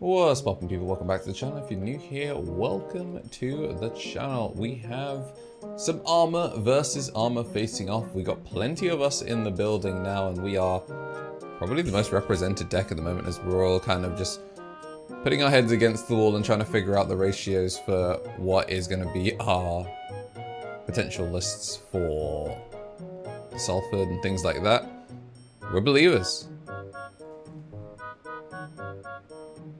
What's poppin', people? Welcome back to the channel. If you're new here, welcome to the channel. We have some Armour versus Armour facing off. We got plenty of us in the building now, and we are probably the most represented deck at the moment, as we're all kind of just putting our heads against the wall and trying to figure out the ratios for what is going to be our potential lists for Salford and things like that. We're believers.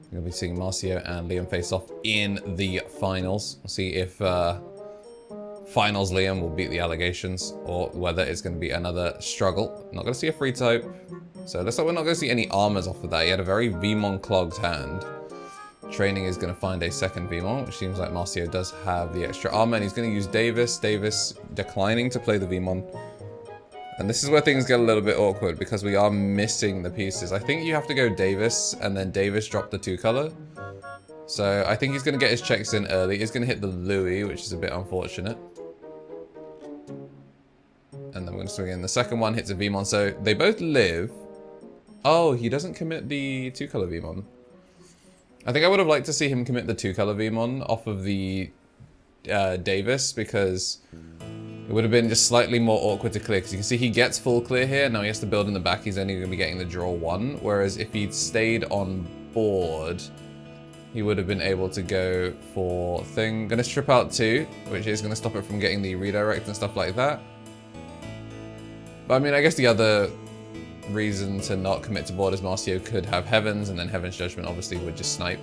We're going to be seeing Marcio and Liam face off in the finals. We'll see if finals Liam will beat the allegations or whether it's going to be another struggle. Not going to see a free type. So it looks like we're not going to see any armors off of that. He had a very Veemon clogged hand. Training is going to find a second Veemon, which seems like Marcio does have the extra armor. And he's going to use Davis. Davis declining to play the Veemon. And this is where things get a little bit awkward because we are missing the pieces. I think you have to go Davis and then Davis drop the 2-color. So I think he's going to get his checks in early. He's going to hit the Louis, which is a bit unfortunate. And then we're going to swing in. The second one hits a Veemon. So they both live. Oh, he doesn't commit the 2-color Veemon. I think I would have liked to see him commit the 2-color Veemon off of the Davis because it would have been just slightly more awkward to clear, because you can see he gets full clear here. Now he has to build in the back. He's only going to be getting the draw 1. Whereas if he'd stayed on board, he would have been able to go for thing. Going to strip out 2, which is going to stop it from getting the redirect and stuff like that. But I mean, I guess the other reason to not commit to board is Marcio could have Heavens, and then Heaven's Judgment obviously would just snipe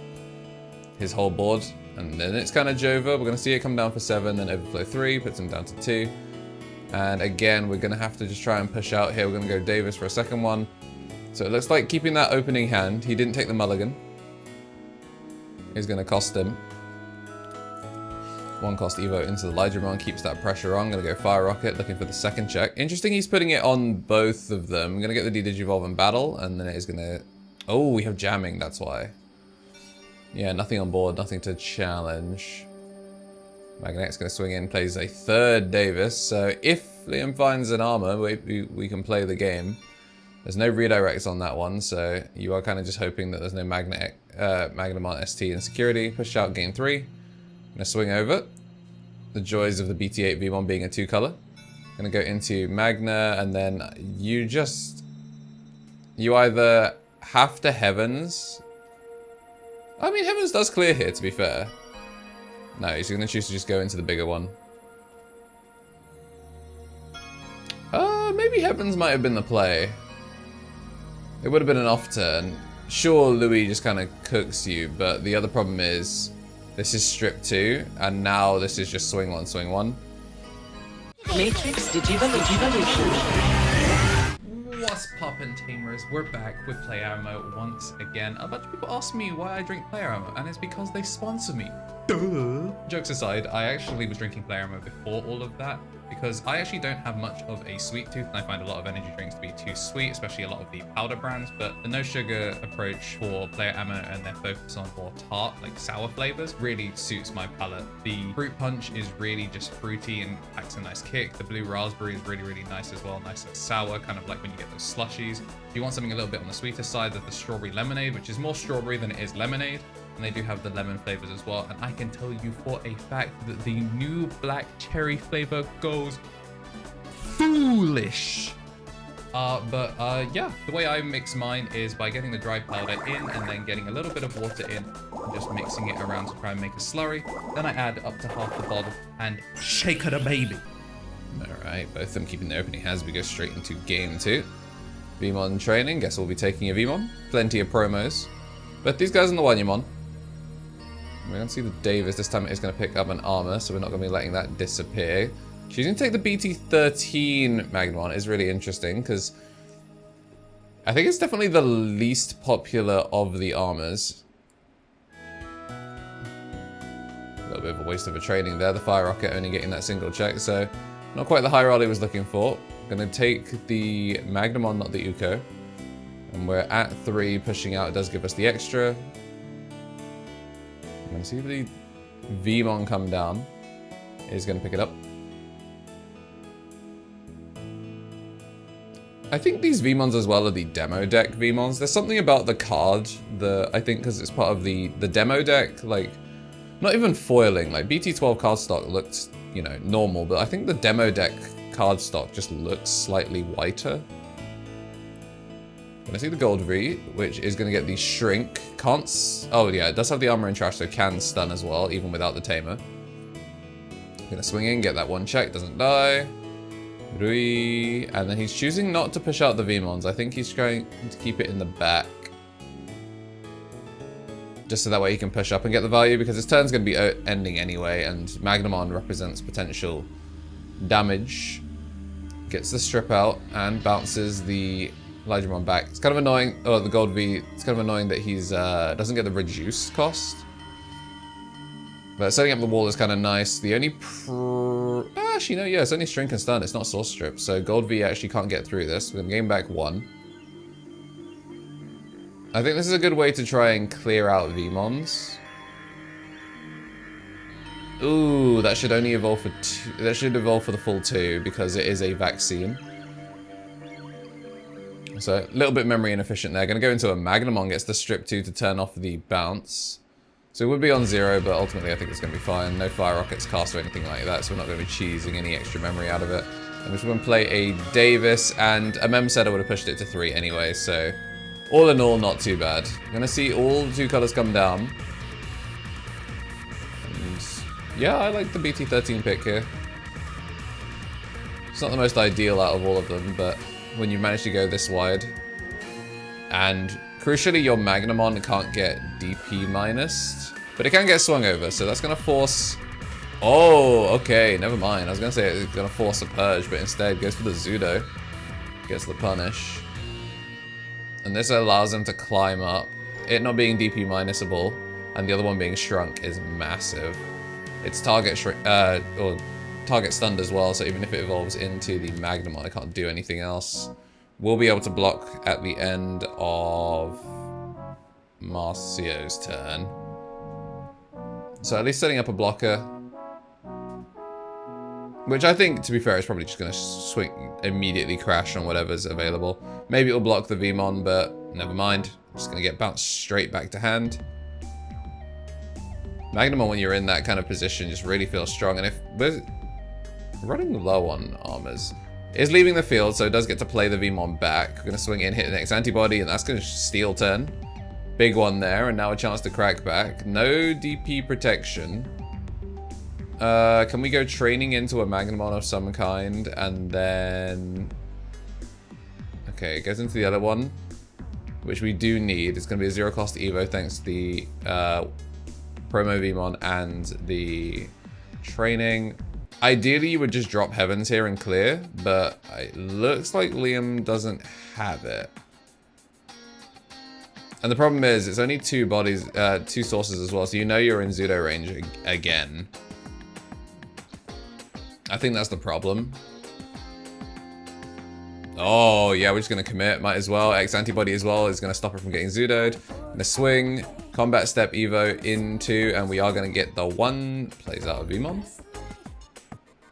his whole board. And then it's kind of Jova. We're going to see it come down for 7, then overflow 3, puts him down to 2. And again, we're going to have to just try and push out here. We're going to go Davis for a second one. So it looks like keeping that opening hand. He didn't take the mulligan. Is going to cost him. 1 cost Evo into the Digimon, keeps that pressure on. Going to go Fire Rocket, looking for the second check. Interesting, he's putting it on both of them. I'm going to get the D-Digivolve and battle, and then it is going to... Oh, we have jamming, that's why. Yeah, nothing on board, nothing to challenge. Magnet's going to swing in, plays a third Davis. So if Liam finds an armor, we can play the game. There's no redirects on that one, so you are kind of just hoping that there's no Magnamon ST in security. Push out game 3. I'm going to swing over. The joys of the BT8 Veemon being a 2-color. Going to go into Magna, and then you either have to Heavens. I mean, Heavens does clear here, to be fair. No, he's going to choose to just go into the bigger one. Maybe Heavens might have been the play. It would have been an off turn. Sure, Louis just kind of cooks you, but the other problem is this is strip 2, and now this is just swing 1, swing 1. Matrix Digivolution. What's poppin', tamers? We're back with Player Ammo once again. A bunch of people ask me why I drink Player Ammo, and it's because they sponsor me. Duh. Jokes aside, I actually was drinking Player Ammo before all of that, because I actually don't have much of a sweet tooth, and I find a lot of energy drinks to be too sweet, especially a lot of the powder brands. But the no sugar approach for Player Ammo and their focus on more tart, like sour flavors, really suits my palate. The fruit punch is really just fruity and packs a nice kick. The blue raspberry is really, really nice as well, nice and sour, kind of like when you get those slushies. If you want something a little bit on the sweeter side, there's the strawberry lemonade, which is more strawberry than it is lemonade. And they do have the lemon flavors as well. And I can tell you for a fact that the new black cherry flavor goes foolish. Yeah, the way I mix mine is by getting the dry powder in and then getting a little bit of water in and just mixing it around to try and make a slurry. Then I add up to half the bottle and shake it a baby. Alright, both of them keeping their opening hands. We go straight into game 2. Veemon training. Guess we'll be taking a Veemon. Plenty of promos. But these guys on the Wanyamon. We're going to see the Davis. This time it is going to pick up an armor, so we're not going to be letting that disappear. She's going to take the BT15 Magnamon. Is really interesting, because I think it's definitely the least popular of the armors. A little bit of a waste of a training there. The Fire Rocket only getting that single check, so not quite the high roll he was looking for. Going to take the Magnamon, not the Uko. And we're at 3, pushing out. It does give us the extra. I'm going to see if the Veemon come down. He's going to pick it up. I think these Veemons as well are the demo deck Veemons. There's something about the card, I think because it's part of the demo deck, like, not even foiling, like BT12 cardstock looked, you know, normal, but I think the demo deck cardstock just looks slightly whiter. Gonna see the gold V, which is gonna get the shrink. Oh yeah, it does have the armor and trash, so can stun as well, even without the tamer. Gonna swing in, get that one check, doesn't die. Rui, and then he's choosing not to push out the Veemons. I think he's trying to keep it in the back. Just so that way he can push up and get the value, because his turn's going to be ending anyway, and Magnamon represents potential damage. Gets the strip out and bounces the Digimon back. It's kind of annoying, oh, the gold V, it's kind of annoying that he's doesn't get the reduced cost. But setting up the wall is kind of nice. The only actually, no, yeah, it's only shrink and stun. It's not source strip. So gold V actually can't get through this. We're going to gain back 1. I think this is a good way to try and clear out Veemons. Ooh, that should only evolve for 2. That should evolve for the full 2 because it is a vaccine. So a little bit memory inefficient there. Going to go into a Magnamon, gets the strip 2 to turn off the bounce. So it would be on 0, but ultimately I think it's going to be fine. No fire rockets cast or anything like that, so we're not going to be cheesing any extra memory out of it. I'm just going to play a Davis, and a Mem said I would have pushed it to 3 anyway, so all in all, not too bad. I'm going to see all 2 colors come down. And yeah, I like the BT13 pick here. It's not the most ideal out of all of them, but when you manage to go this wide, and crucially, your Magnamon can't get DP minus, but it can get swung over, so that's going to force... Oh, okay, never mind. I was going to say it's going to force a purge, but instead goes for the Zudo. Gets the punish. And this allows him to climb up. It not being DP minusable, and the other one being shrunk is massive. It's target or target stunned as well, so even if it evolves into the Magnamon, it can't do anything else. We'll be able to block at the end of Marcio's turn. So at least setting up a blocker. Which I think, to be fair, is probably just going to swing, immediately crash on whatever's available. Maybe it'll block the Veemon, but never mind. Just going to get bounced straight back to hand. Magnamon, when you're in that kind of position, just really feels strong. And if we're running low on armors, is leaving the field, so it does get to play the Veemon back. We're going to swing in, hit the next antibody, and that's going to steal turn. Big one there, and now a chance to crack back. No DP protection. Can we go training into a Magnamon of some kind, and then... Okay, it goes into the other one, which we do need. It's going to be a 0 cost Evo thanks to the Promo Veemon and the training. Ideally, you would just drop Heavens here and clear, but it looks like Liam doesn't have it. And the problem is, it's only 2 bodies, 2 sources as well, so you know you're in Zudo range again. I think that's the problem. Oh, yeah, we're just going to commit. Might as well. X antibody as well is going to stop her from getting Zudoed. Gonna swing, combat step Evo into, and we are going to get the 1. Plays out of Veemon.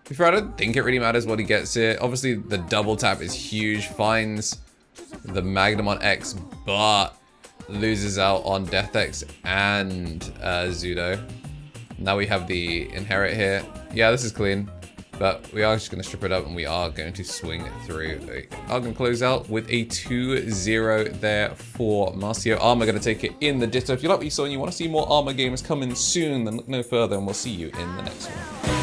Before, I don't think it really matters what he gets here. Obviously, the double tap is huge. Finds the Magnamon X, but loses out on Death X and Zudo. Now we have the Inherit here. Yeah, this is clean. But we are just going to strip it up, and we are going to swing through. We are going to close out with a 2-0 there for Marcio. Armour going to take it in the Ditto. If you like what you saw and you want to see more Armour games coming soon, then look no further, and we'll see you in the next one.